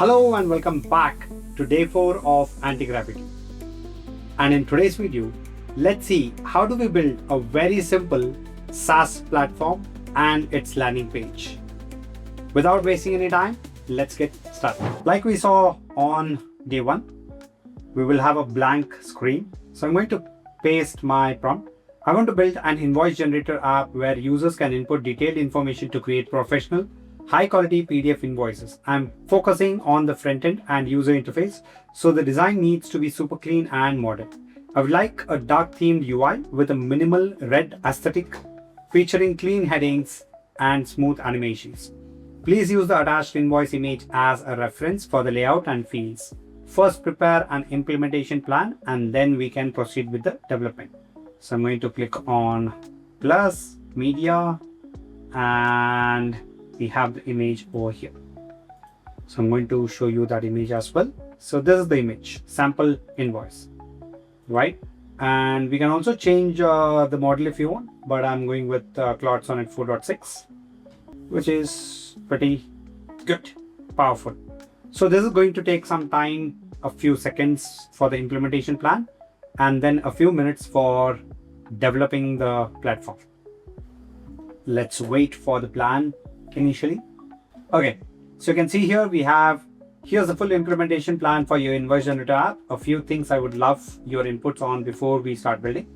Hello and welcome back to day 4 of Antigravity. And in today's video, let's see how do we build a very simple SaaS platform and its landing page. Without wasting any time, let's get started. Like we saw on day 1, we will have a blank screen. So I'm going to paste my prompt. I want to build an invoice generator app where users can input detailed information to create professional high quality PDF invoices. I'm focusing on the front end and user interface, so the design needs to be super clean and modern. I would like a dark themed UI with a minimal red aesthetic featuring clean headings and smooth animations. Please use the attached invoice image as a reference for the layout and fields. First prepare an implementation plan and then we can proceed with the development. So I'm going to click on plus media and we have the image over here. So I'm going to show you that image as well. So this is the image, sample invoice, right? And we can also change the model if you want, but I'm going with Cloud Sonnet 4.6, which is pretty good, powerful. So this is going to take some time, a few seconds for the implementation plan, and then a few minutes for developing the platform. Let's wait for the plan initially. Okay, so you can see here here's the full implementation plan for your invoice generator app. A few things I would love your inputs on before we start building.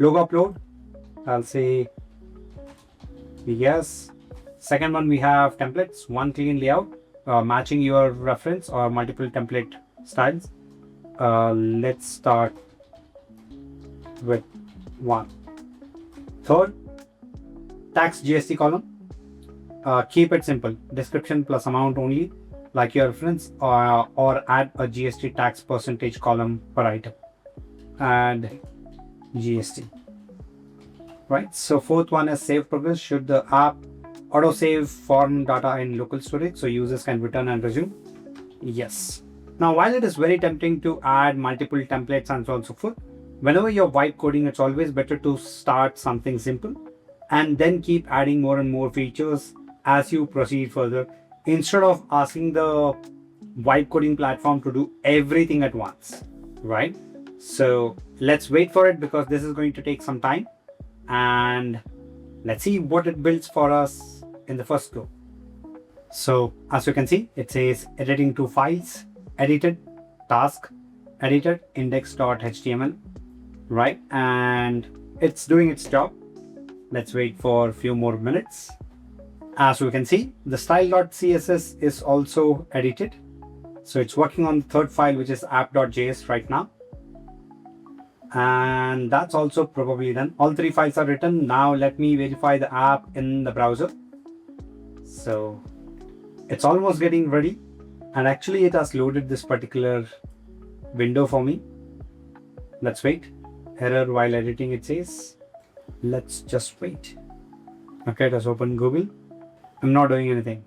Logo upload, I'll say yes. Second one, we have templates, one clean layout, matching your reference or multiple template styles. Let's start with one. Third, tax GST column. Keep it simple, description plus amount only, like your reference, or add a GST tax percentage column per item. Add GST. Right. So fourth one is save progress. Should the app auto save form data in local storage so users can return and resume? Yes. Now, while it is very tempting to add multiple templates and so on and so forth, whenever you're vibe coding, it's always better to start something simple and then keep adding more and more features as you proceed further, instead of asking the vibe coding platform to do everything at once, right? So let's wait for it because this is going to take some time, and let's see what it builds for us in the first go. So as you can see, it says editing to files, edited, task, edited, index.html, right? And it's doing its job. Let's wait for a few more minutes. As we can see, the style.css is also edited. So it's working on the third file, which is app.js right now. And that's also probably done. All three files are written. Now let me verify the app in the browser. So it's almost getting ready. And actually it has loaded this particular window for me. Let's wait. Error while editing, it says. Let's just wait. Okay, it has opened Google. I'm not doing anything.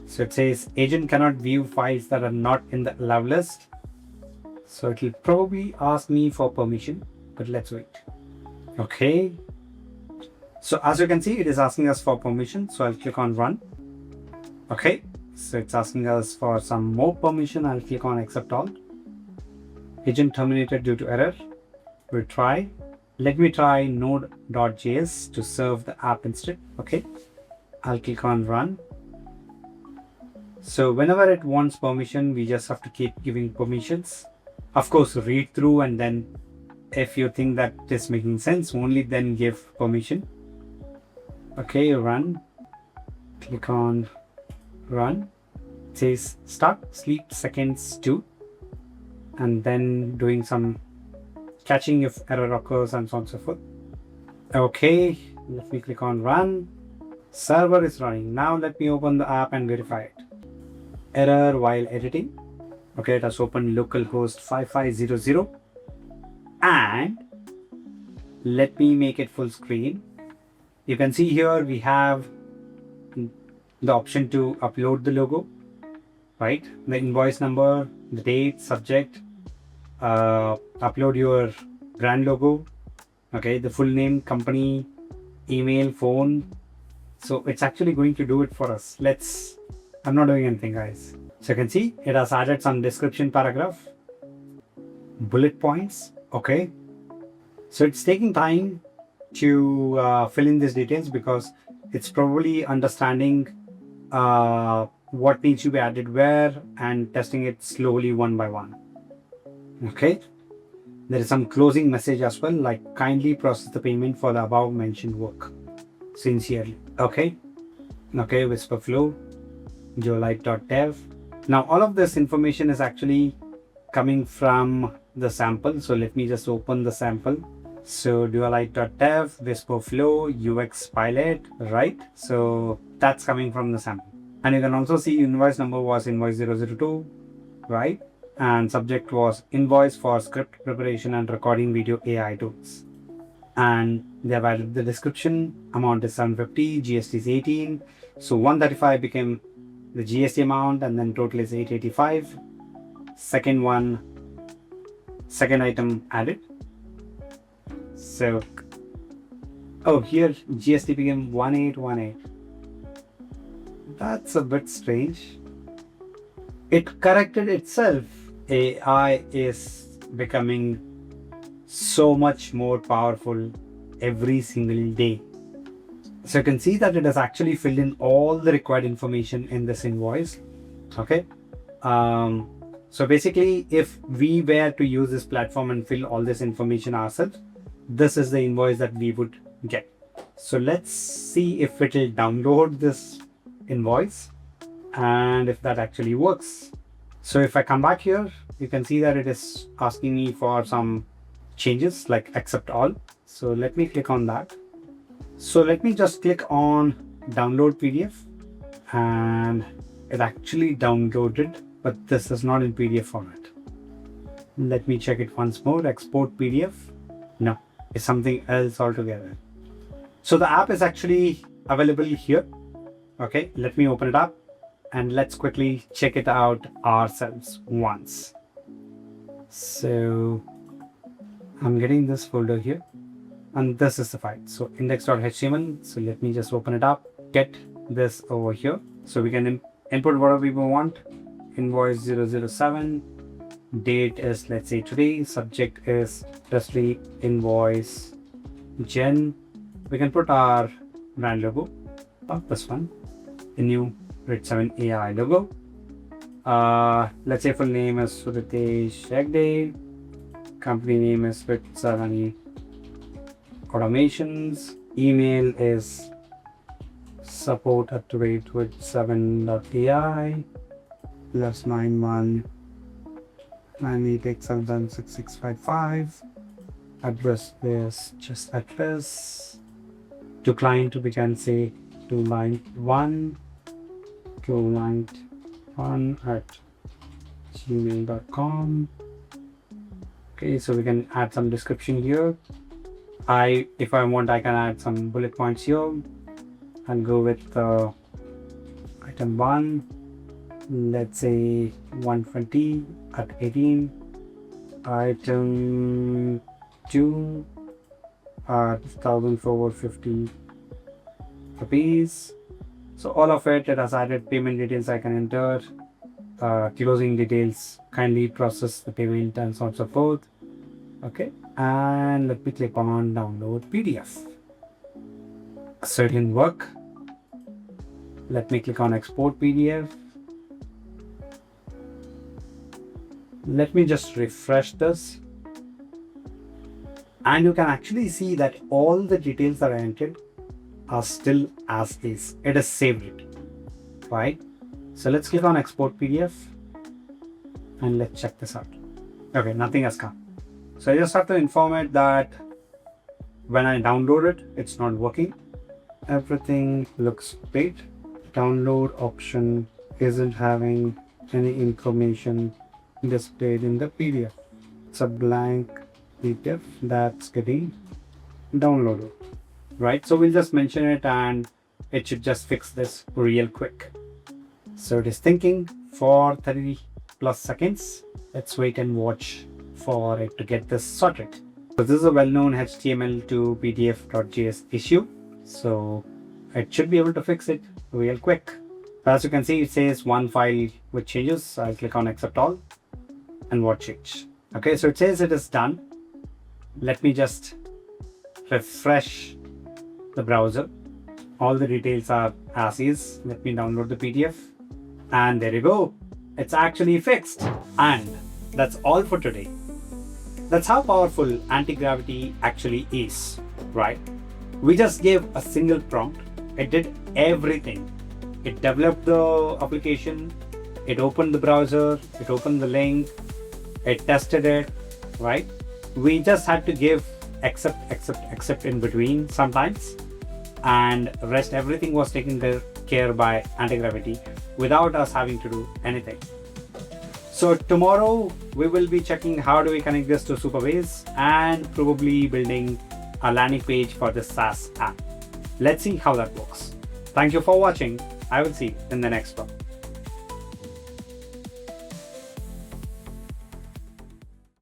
So it says agent cannot view files that are not in the allowed list. So it will probably ask me for permission, but let's wait. Okay. So as you can see, it is asking us for permission. So I'll click on run. Okay. So it's asking us for some more permission. I'll click on accept all. Agent terminated due to error. We'll try. Let me try node.js to serve the app instead. Okay, I'll click on run. So whenever it wants permission, we just have to keep giving permissions. Of course, read through, and then if you think that is making sense, only then give permission. Okay, run. Click on run. It says start sleep seconds 2, and then doing some catching if error occurs and so on and so forth. Okay, let me click on run. Server is running. Now let me open the app and verify it. Error while editing. Okay, it has opened localhost 5500. And let me make it full screen. You can see here we have the option to upload the logo, right? The invoice number, the date, subject, upload your brand logo, okay, the full name, company, email, phone. So it's actually going to do it for us. Let's I'm not doing anything, guys. So you can see it has added some description paragraph, bullet points. Okay. So it's taking time to fill in these details because it's probably understanding what needs to be added where and testing it slowly one by one. Okay. There is some closing message as well, like kindly process the payment for the above mentioned work. Sincerely. Okay. Okay, Whisperflow, Joelite.dev. Now all of this information is actually coming from the sample. So let me just open the sample. So Dualite.dev, Whisperflow, UX pilot, right? So that's coming from the sample. And you can also see invoice number was invoice 002, right? And subject was invoice for script preparation and recording video AI tools. And they have added the description. Amount is 750, GST is 18. So 135 became the GST amount, and then total is 885. Second item added. So, oh, here GST became 1818. That's a bit strange. It corrected itself. AI is becoming so much more powerful every single day. So you can see that it has actually filled in all the required information in this invoice. Okay. So basically, if we were to use this platform and fill all this information ourselves, this is the invoice that we would get. So let's see if it will download this invoice and if that actually works. So if I come back here, you can see that it is asking me for some changes like accept all. So let me click on that. So let me just click on download PDF, and it actually downloaded, but this is not in PDF format. Let me check it once more. Export PDF. No, it's something else altogether. So the app is actually available here. Okay, let me open it up and let's quickly check it out ourselves once. So I'm getting this folder here, and this is the file. So index.html. So let me just open it up, get this over here. So we can input whatever we want. Invoice 007. Date is, let's say, today. Subject is industry invoice gen. We can put our brand logo of this one, the new Red 7 AI logo. Let's say full name is Ritesh Hegde. Company name is Red 7 Automations. Email is support@red7.ai +91 988776655. Address is just address. To client, we can say to client1 @gmail.com. Okay, so we can add some description here. If I want, I can add some bullet points here. I'll go with item 1, let's say 120/18. Item 2 at 1,450 rupees. So all of it has added payment details I can enter, closing details, kindly process the payment and so on and so forth. Okay, and let me click on download PDF. So it didn't work. Let me click on export PDF. Let me just refresh this. And you can actually see that all the details that I entered are still as is. It is saved it, right? So let's click on export PDF and let's check this out. Okay, nothing has come. So I just have to inform it that when I download it, it's not working. Everything looks great. Download option isn't having any information displayed in the PDF. It's a blank PDF that's getting downloaded, right? So we'll just mention it and it should just fix this real quick. So it is thinking for 30 plus seconds. Let's wait and watch for it to get this sorted. So this is a well-known HTML to PDF.js issue. So it should be able to fix it real quick. As you can see, it says one file with changes. I'll click on accept all and what change. Okay, so it says it is done. Let me just refresh the browser. All the details are as is. Let me download the PDF. And there you go. It's actually fixed. And that's all for today. That's how powerful Antigravity actually is, right? We just gave a single prompt. It did everything. It developed the application. It opened the browser. It opened the link. It tested it, right? We just had to give except in between sometimes. And rest everything was taken care by Antigravity without us having to do anything. So tomorrow we will be checking how do we connect this to Superbase and probably building a landing page for the SaaS app. Let's see how that works. Thank you for watching. I will see you in the next one.